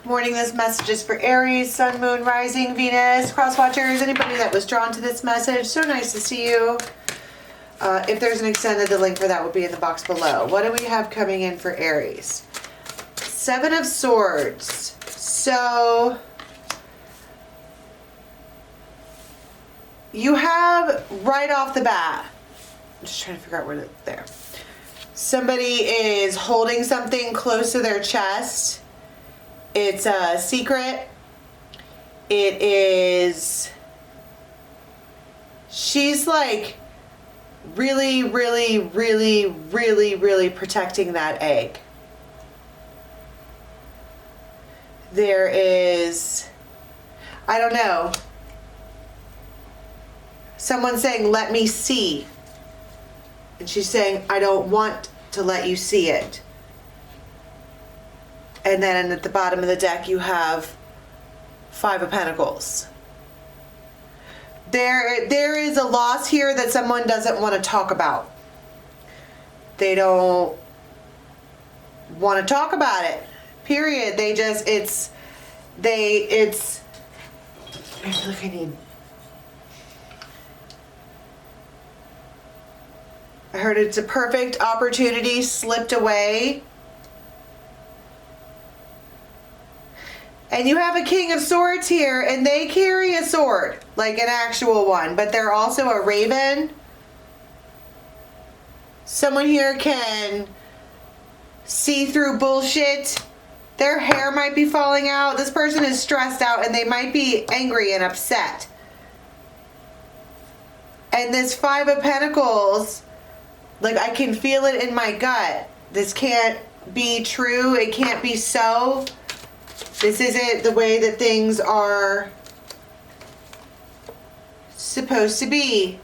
Morning, this message is for Aries, Sun, Moon, Rising, Venus, Cross Watchers, anybody that was drawn to this message. So nice to see you. If there's an extended, the link for that will be in the box below. What do we have coming in for Aries? Seven of Swords. So you have right off the bat, I'm just trying to figure out where there. Somebody is holding something close to their chest. It's a secret. It is, she's like really, really, really, really, really protecting that egg. There is, I don't know, someone saying, let me see. And she's saying, I don't want to let you see it. And then at the bottom of the deck, you have Five of Pentacles. There is a loss here that someone doesn't want to talk about. They don't want to talk about it. Period. They just, I feel like I need, I heard it's a perfect opportunity slipped away. And you have a King of Swords here, and they carry a sword, like an actual one, but they're also a raven. Someone here can see through bullshit. Their hair might be falling out. This person is stressed out, and they might be angry and upset. And this Five of Pentacles, like, I can feel it in my gut. This can't be true. It can't be so. This isn't the way that things are supposed to be.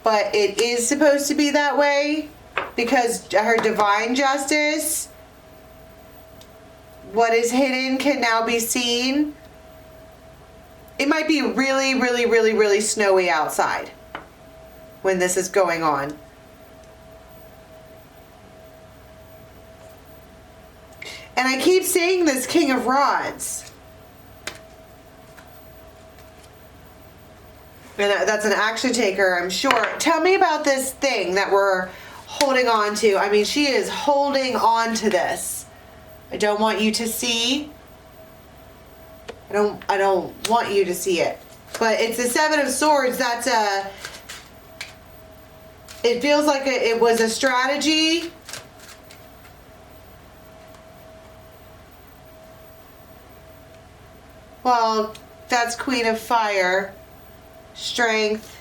But it is supposed to be that way because her divine justice, what is hidden can now be seen. It might be really, really, really, really snowy outside when this is going on. And I keep seeing this King of Rods. And that's an action taker, I'm sure. Tell me about this thing that we're holding on to. I mean, she is holding on to this. I don't want you to see. I don't want you to see it. But it's the Seven of Swords. That's a, it feels like it was a strategy. Well, that's Queen of Fire, Strength.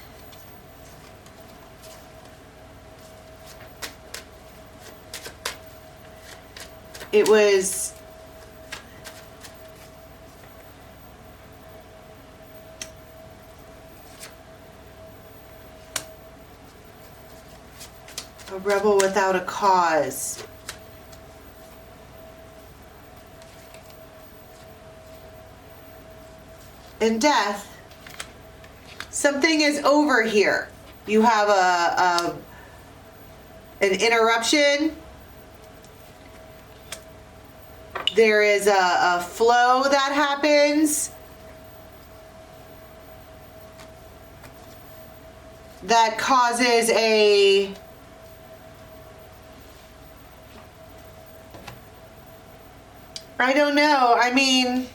It was a rebel without a cause. And death. Something is over here. You have an interruption. There is a flow that happens that causes a I don't know. I mean,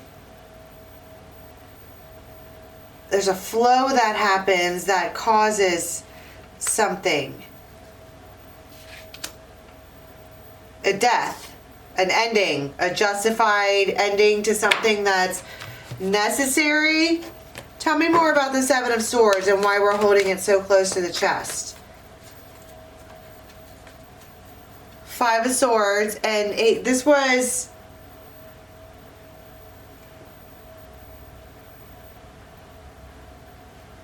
there's a flow that happens that causes something. A death, an ending, a justified ending to something that's necessary. Tell me more about the Seven of Swords and why we're holding it so close to the chest. Five of Swords and eight. This was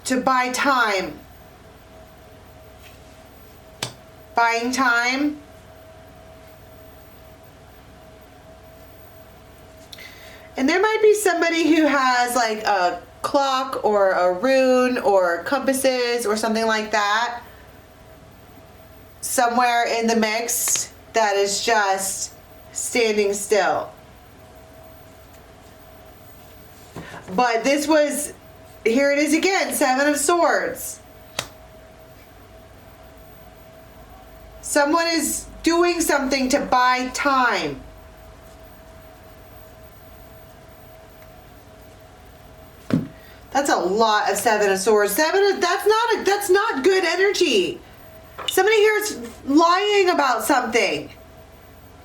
to buy time. Buying time. And there might be somebody who has like a clock or a rune or compasses or something like that somewhere in the mix that is just standing still. But this was, here it is again, Seven of Swords. Someone is doing something to buy time. That's a lot of Seven of Swords. That's not good energy. Somebody here is lying about something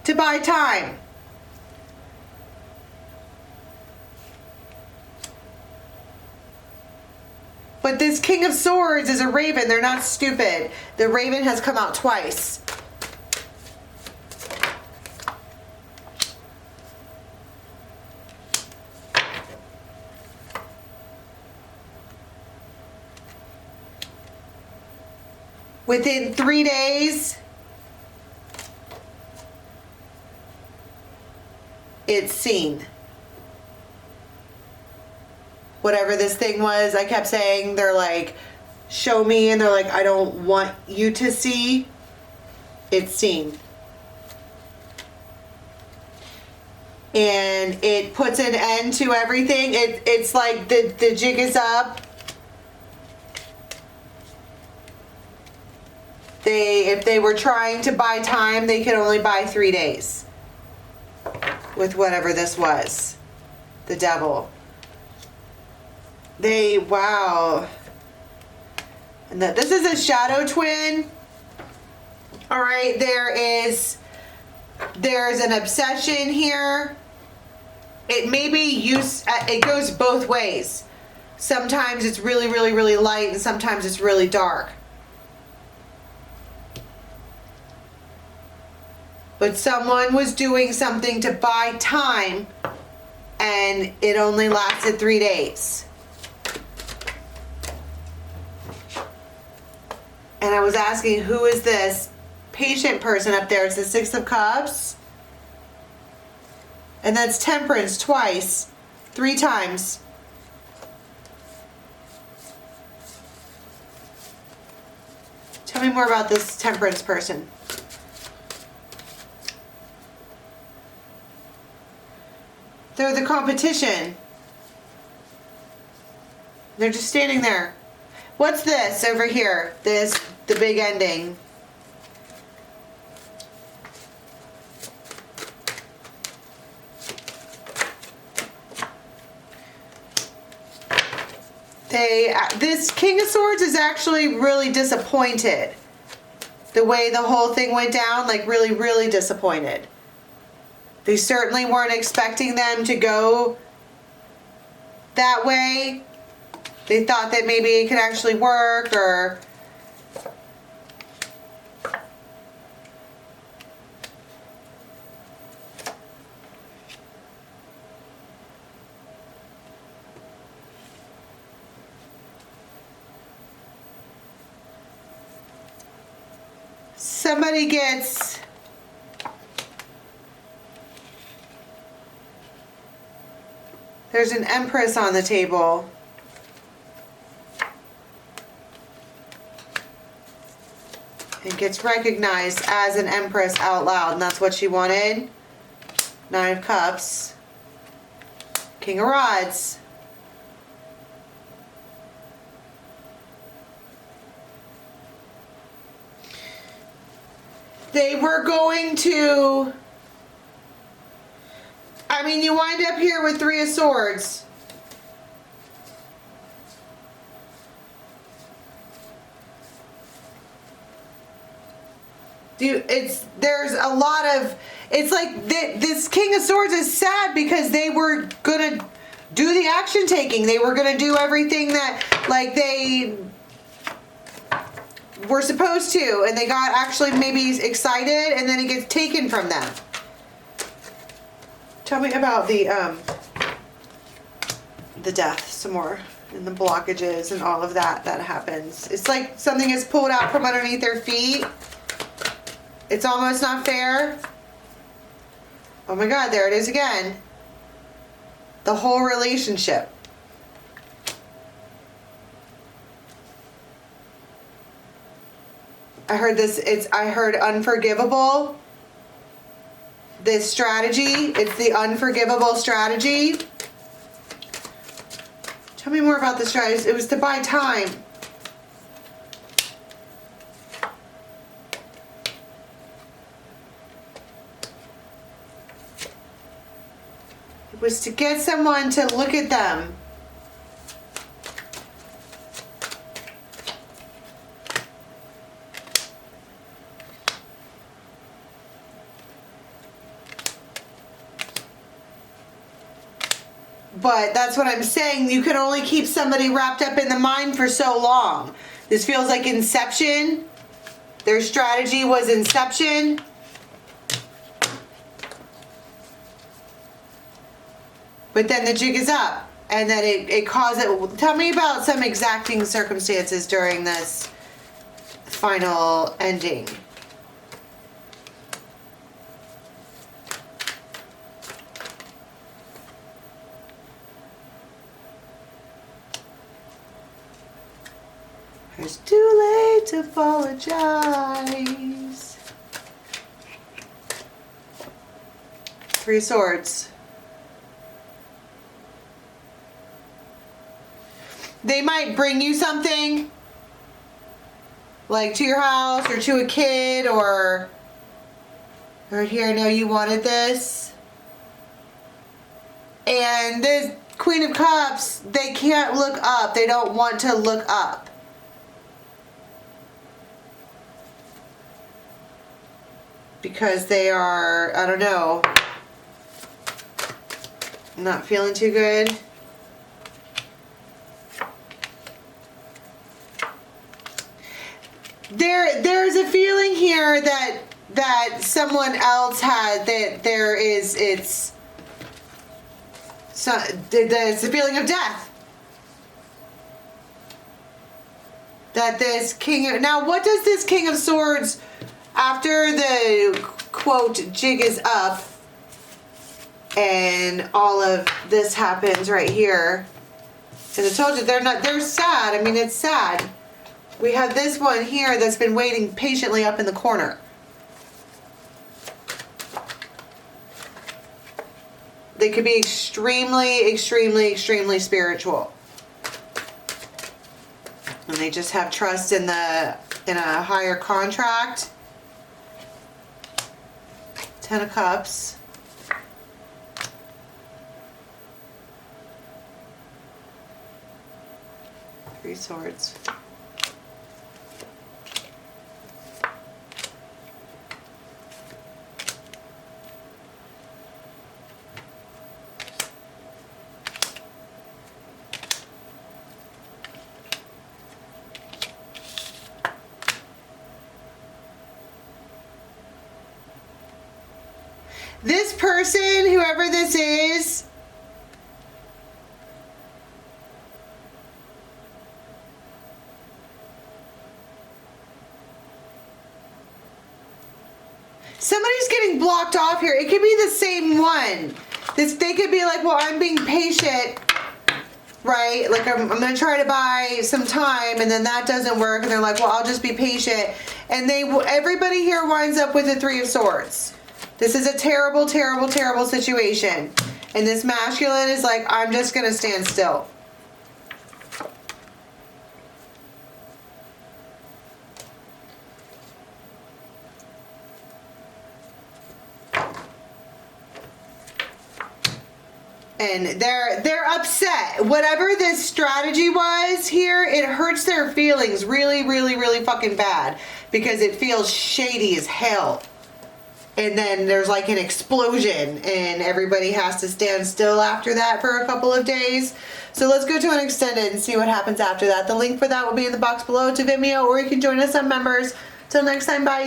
to buy time. But this King of Swords is a raven. They're not stupid. The raven has come out twice. Within 3 days, it's seen. Whatever this thing was, I kept saying, they're like, show me, and they're like, I don't want you to see. It's seen. And it puts an end to everything. It's like the jig is up. If they were trying to buy time, they could only buy 3 days with whatever this was. The devil. Wow. And this is a shadow twin. All right, there's an obsession here. It may be it goes both ways. Sometimes it's really, really, really light, and sometimes it's really dark. But someone was doing something to buy time, and it only lasted 3 days. And I was asking, who is this patient person up there? It's the Six of Cups. And that's Temperance twice, 3 times. Tell me more about this Temperance person. They're the competition. They're just standing there. What's this over here? The big ending. This King of Swords is actually really disappointed. The way the whole thing went down, like really, really disappointed. They certainly weren't expecting them to go that way. They thought that maybe it could actually work, or somebody gets there's an Empress on the table. It gets recognized as an Empress out loud, and that's what she wanted. 9 of Cups. King of Rods. They were going to... I mean, you wind up here with 3 of Swords. There's a lot of, it's like this King of Swords is sad because they were gonna do the action taking. They were gonna do everything that like they were supposed to, and they got actually maybe excited, and then it gets taken from them. Tell me about the death some more, and the blockages and all of that happens. It's like something is pulled out from underneath their feet. It's almost not fair. Oh my God, there it is again. The whole relationship. I heard this, I heard unforgivable. This strategy, it's the unforgivable strategy. Tell me more about the strategy. It was to buy time. It was to get someone to look at them. But that's what I'm saying. You can only keep somebody wrapped up in the mind for so long. This feels like Inception. Their strategy was Inception. But then the jig is up. And then it caused it. Tell me about some exacting circumstances during this final ending. It's too late to apologize. Three of Swords. They might bring you something, like to your house or to a kid, or right here, I know you wanted this. And this Queen of Cups, they can't look up. They don't want to look up. Because they are, I don't know, not feeling too good. There's a feeling here that someone else had, that there is, it's a feeling of death. That this King, now what does this King of Swords, after the quote jig is up and all of this happens right here, and I told you they're sad. I mean, it's sad. We have this one here that's been waiting patiently up in the corner. They could be extremely, extremely, extremely spiritual. And they just have trust in a higher contract. Ten of Cups. Three of Swords. This person, whoever this is, somebody's getting blocked off here. It could be the same one. They could be like, well, I'm being patient, right? Like, I'm going to try to buy some time, and then that doesn't work. And they're like, well, I'll just be patient. And everybody here winds up with the Three of Swords. This is a terrible, terrible, terrible situation. And this masculine is like, I'm just going to stand still. And they're upset. Whatever this strategy was here, it hurts their feelings really, really, really fucking bad. Because it feels shady as hell. And then there's like an explosion and everybody has to stand still after that for a couple of days. So let's go to an extended and see what happens after that. The link for that will be in the box below to Vimeo, or you can join us on Members. Till next time, bye.